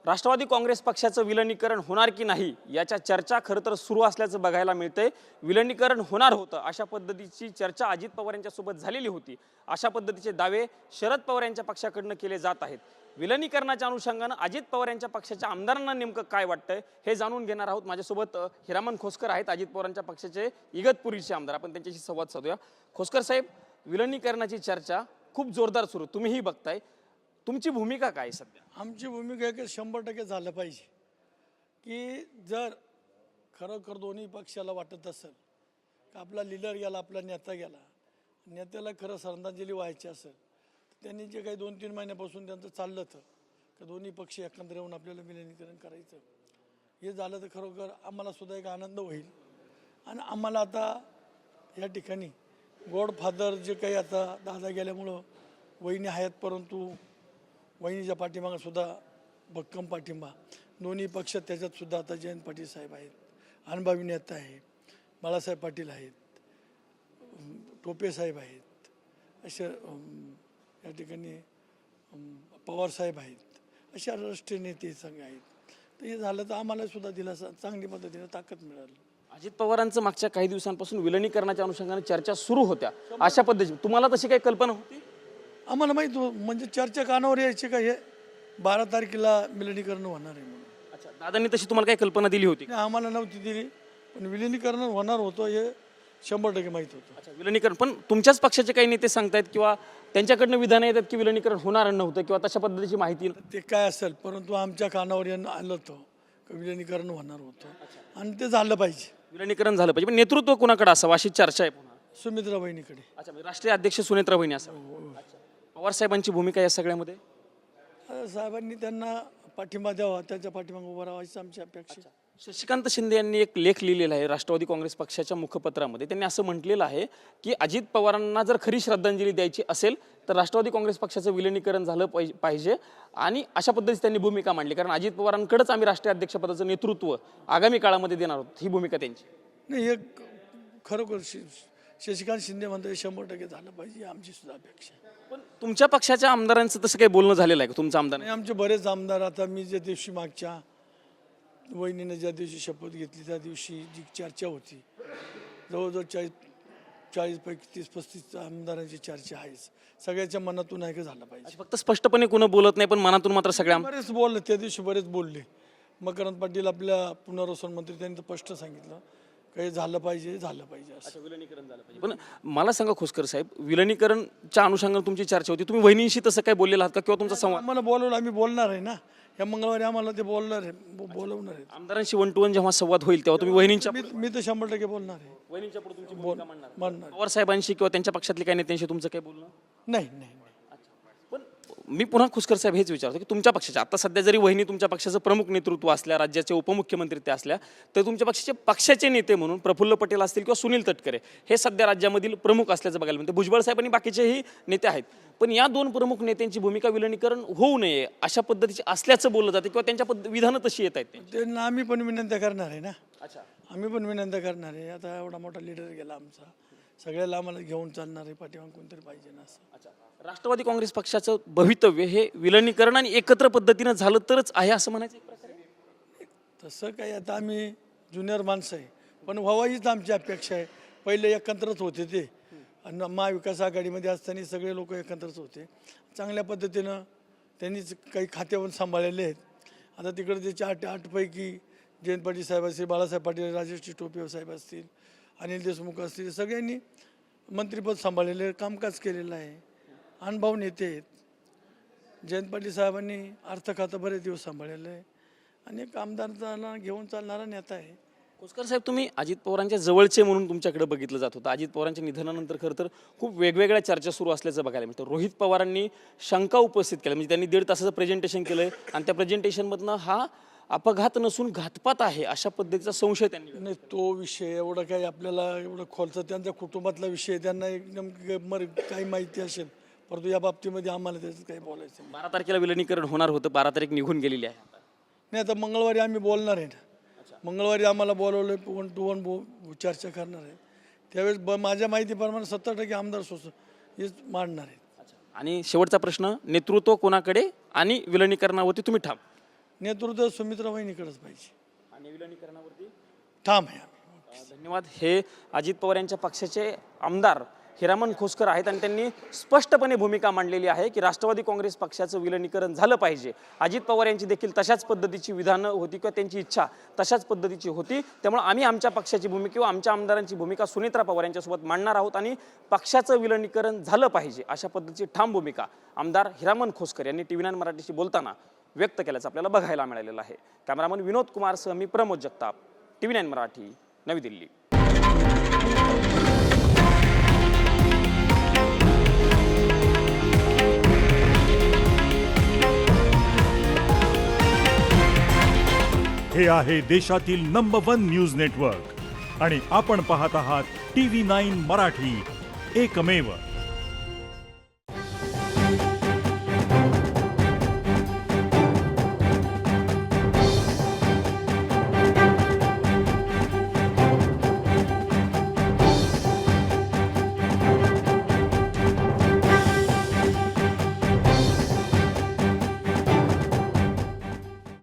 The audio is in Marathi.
राष्ट्रवादी काँग्रेस पक्षाचं विलीनीकरण होणार की नाही याच्या चर्चा खरं तर सुरू असल्याचं बघायला मिळतंय। विलीनीकरण होणार होतं अशा पद्धतीची चर्चा अजित पवार यांच्यासोबत झालेली होती। अशा पद्धतीचे दावे शरद पवार यांच्या पक्षाकडून केले जात आहेत। विलीनीकरणाच्या अनुषंगाने अजित पवार यांच्या पक्षाच्या आमदारांना नेमकं काय वाटतंय हे जाणून घेणार आहोत। माझ्यासोबत हिरामन खोसकर आहेत, अजित पवारांच्या पक्षाचे इगतपुरीचे आमदार। आपण त्यांच्याशी संवाद साधूया। खोसकर साहेब, विलीनीकरणाची चर्चा खूप जोरदार सुरू, तुम्हीही बघताय, तुमची भूमिका काय सध्या? आमची भूमिका आहे की 100% झालं पाहिजे की जर खरोखर दोन्ही पक्षाला वाटत असेल की आपला लीडर गेला, आपला नेता गेला, नेत्याला खरं श्रद्धांजली व्हायची असेल, त्यांनी जे काही 2-3 महिन्यापासून त्यांचं चाललं होतं की दोन्ही पक्ष एकत्र येऊन आपल्याला विलीनीकरण करायचं, हे झालं तर खरोखर आम्हाला सुद्धा एक आनंद होईल। आणि आम्हाला आता या ठिकाणी गॉडफादर जे काही आता दादा गेल्यामुळं वहिनी आहेत, परंतु वहिनीच्या पाठीमागं सुद्धा भक्कम पाठिंबा, दोन्ही पक्ष त्याच्यात सुद्धा आता जयंत पाटील साहेब आहेत, अनुभवी नेता आहे, बाळासाहेब पाटील आहेत, टोपे साहेब आहेत, अशा या ठिकाणी पवार साहेब आहेत, अशा राष्ट्रीय नेते संघ आहेत। तर हे झालं तर आम्हाला सुद्धा दिलासा, चांगली पद्धतीने ताकद मिळाली। अजित पवारांचं मागच्या काही दिवसांपासून विलीनीकरणाच्या अनुषंगाने चर्चा सुरू होत्या, अशा पद्धतीची तुम्हाला तशी काही कल्पना होती? आम्हाला माहीत हो, म्हणजे चर्चा कानावर यायची का हे 12 तारखेला विलीनीकरण होणार आहे म्हणून। अच्छा, दादांनी तशी तुम्हाला काही कल्पना दिली होती? नाही, आम्हाला नव्हती दिली, पण विलीनीकरण होणार होतं हे 100% माहीत होतं। अच्छा, विलीनीकरण पण तुमच्याच पक्षाचे काही नेते सांगतायत किंवा त्यांच्याकडनं विधान येतात की विलीनीकरण होणार नव्हतं किंवा तशा पद्धतीची माहिती? ते काय असेल, परंतु आमच्या कानावर आलं होतं की विलीनीकरण होणार होतं आणि ते झालं पाहिजे। विलीनीकरण झालं पाहिजे, पण नेतृत्व कोणाकडे असावं अशी चर्चा आहे पुन्हा? सुमित्रा बहिणीकडे। अच्छा, म्हणजे राष्ट्रीय अध्यक्ष सुनेत्रा वहिनी असावं। पवार साहेबांची भूमिका या सगळ्यामध्ये? साहेबांनी त्यांना पाठिंबा द्यावा, त्यांच्या पाठिंबा उभा राहायची आमची अपेक्षा। शशिकांत शिंदे यांनी एक लेख लिहिलेला आहे राष्ट्रवादी काँग्रेस पक्षाच्या मुखपत्रामध्ये। त्यांनी असं म्हटलेलं आहे की अजित पवारांना जर खरी श्रद्धांजली द्यायची असेल तर राष्ट्रवादी काँग्रेस पक्षाचं विलीनीकरण झालं पाहिजे आणि अशा पद्धतीने त्यांनी भूमिका मांडली, कारण अजित पवारांकडेच आम्ही राष्ट्रीय अध्यक्षपदाचं नेतृत्व आगामी काळामध्ये देणार आहोत, ही भूमिका त्यांची नाही। हे खरोखर शशिकांत शिंदे म्हणतात 100% झालं पाहिजे, आमची सुद्धा अपेक्षा आहे। पण तुमच्या पक्षाच्या आमदारांचं तसं काही बोलणं झालेलं आहे का तुमचा आमदार? नाही, आमचे बरेच आमदार, आता मी ज्या दिवशी मागच्या वहिनीने ज्या दिवशी शपथ घेतली त्या दिवशी जी चर्चा होती, जवळजवळ 40 पैकी 30-35 आमदारांची चर्चा आहेच। सगळ्याच्या मनातून आहे की झालं पाहिजे। फक्त स्पष्टपणे कोण बोलत नाही, पण मनातून मात्र सगळ्या बरेच बोलले त्या दिवशी, बरेच बोलले। मकरंद पाटील आपल्या पुनर्वसन मंत्री, त्यांनी तर स्पष्ट सांगितलं काही झालं पाहिजे, झालं पाहिजे असं। विलीनीकरण झालं पाहिजे। पण मला सांगा खोसकर साहेब, विलीनीकरणच्या अनुषंगाने तुमची चर्चा होती, तुम्ही वहिनींशी तसं काय बोललेला आहात का किंवा तुमचा संवाद? आम्हाला बोलवलं, आम्ही बोलणार आहे ना, या मंगळवारी आम्हाला ते बोलणार आहे, बोलवणार आहे। आमदारांशी 1 to 1 जेव्हा संवाद होईल तेव्हा तुम्ही वहिनींच्या मी तर 100% बोलणार आहे, वहिनींच्या पुढे तुमची भूमिका मांडणार? मानणार पवार साहेबांशी किंवा त्यांच्या पक्षातल्या काही नेत्यांशी तुमचं काही बोलणं? नाही। नाही पण मी पुन्हा खोसकर साहेब हेच विचारतो की तुमच्या पक्षाच्या आता सध्या जरी वहिनी तुमच्या पक्षाचं प्रमुख नेतृत्व असल्या, राज्याचे उपमुख्यमंत्री ते असल्या, तर तुमच्या पक्षाचे नेते म्हणून प्रफुल्ल पटेल असतील किंवा सुनील तटकरे हे सध्या राज्यामधील प्रमुख असल्याचं बघायला मिळतं। भुजबळ साहेब आणि बाकीचेही नेते आहेत, पण या 2 प्रमुख नेत्यांची भूमिका विलीनीकरण होऊ नये अशा पद्धतीची असल्याचं बोललं जाते किंवा त्यांच्या विधानं तशी येत आहेत त्यांना आम्ही पण विनंती करणार आहे ना। अच्छा, आम्ही पण विनंती करणार आहे। आता एवढा मोठा लीडर गेला आमचा, सगळ्याला आम्हाला घेऊन चालणार आहे, पाठीमागे कोणतरी पाहिजे ना असं। अच्छा, राष्ट्रवादी काँग्रेस पक्षाचं भवितव्य हे विलीनीकरण आणि एकत्र पद्धतीनं झालं तरच आहे असं म्हणायचं एक प्रकारे? तसं काही आता आम्ही ज्युनियर माणसं आहे, पण व्हावा हीच आमची अपेक्षा आहे। पहिले एकत्रच होते ते, आणि महाविकास आघाडीमध्ये असताना सगळे लोक एकत्रच होते, चांगल्या पद्धतीनं त्यांनीच काही खात्यावर सांभाळलेले आहेत। आता तिकडे जे 8 पैकी जयंत पाटील साहेब असतील, बाळासाहेब पाटील, राजेश टोपे साहेब असतील, अनिल देशमुख असतील, सगळ्यांनी मंत्रिपद सांभाळलेलं, कामकाज केलेलं आहे, अनुभव नेते आहेत। जयंत पाटील साहेबांनी अर्थ खातं बरेच दिवस सांभाळलेलं आहे आणि एक आमदारांना घेऊन चालणारा नेता आहे। खोसकर साहेब, तुम्ही अजित पवारांच्या जवळचे म्हणून तुमच्याकडे बघितलं जात होतं। अजित पवारांच्या निधनानंतर खरं तर खूप वेगवेगळ्या चर्चा सुरू असल्याचं बघायला मिळतं। रोहित पवारांनी शंका उपस्थित केल्या, म्हणजे त्यांनी 1.5 तासाचं प्रेझेंटेशन केलंय आणि त्या प्रेझेंटेशनमधनं हा अपघात नसून घातपात आहे अशा पद्धतीचा संशय त्यांनी नाही, तो विषय एवढा काही आपल्याला एवढं खोलचं त्यांच्या कुटुंबातला विषय, त्यांना एकदम काही माहिती असेल, परंतु या बाबतीमध्ये आम्हाला त्याचं काही बोलायचं नाही। 12 तारखेला विलीनीकरण होणार होतं, 12 तारीख निघून गेलेली आहे। नाही, आता मंगळवारी आम्ही बोलणार आहे ना, मंगळवारी आम्हाला बोलवलं, 1 to 1 चर्चा करणार आहे। त्यावेळेस माझ्या माहितीप्रमाणे 70% आमदार हेच मांडणार आहेत। आणि शेवटचा प्रश्न, नेतृत्व कोणाकडे आणि विलीनीकरणावरती तुम्ही ठाम? नेतृत्व सुमित्रा वहिनीकडेच पाहिजे. आणि विलिनीकरणावरती ठाम आहे आम्ही. धन्यवाद. हे अजित पवार यांच्या पक्षाचे आमदार हिरामन खोसकर आहेत आणि त्यांनी स्पष्टपणे भूमिका मांडलेली आहे की राष्ट्रवादी काँग्रेस पक्षाचं विलिनीकरण झालं पाहिजे. अजित पवार यांची देखील तशाच पद्धतीची विधानं होती किंवा त्यांची इच्छा तशाच पद्धतीची होती. त्यामुळे आम्ही आमच्या पक्षाची भूमिका किंवा आमच्या आमदारांची भूमिका सुनेत्रा पवार यांच्यासोबत मांडणार आहोत आणि पक्षाचं विलिनीकरण झालं पाहिजे अशा पद्धतीची ठाम भूमिका आमदार हिरामन खोसकर यांनी TV9 मराठीशी बोलताना व्यक्त केल्याचं आपल्याला बघायला मिळालेलं आहे. कॅमेरामन विनोद कुमारसह मी प्रमोद जगताप, TV9 मराठी, नवी दिल्ली. हे आहे देशातील नंबर 1 न्यूज नेटवर्क आणि आपण पाहत आहात TV9 मराठी, एकमेव.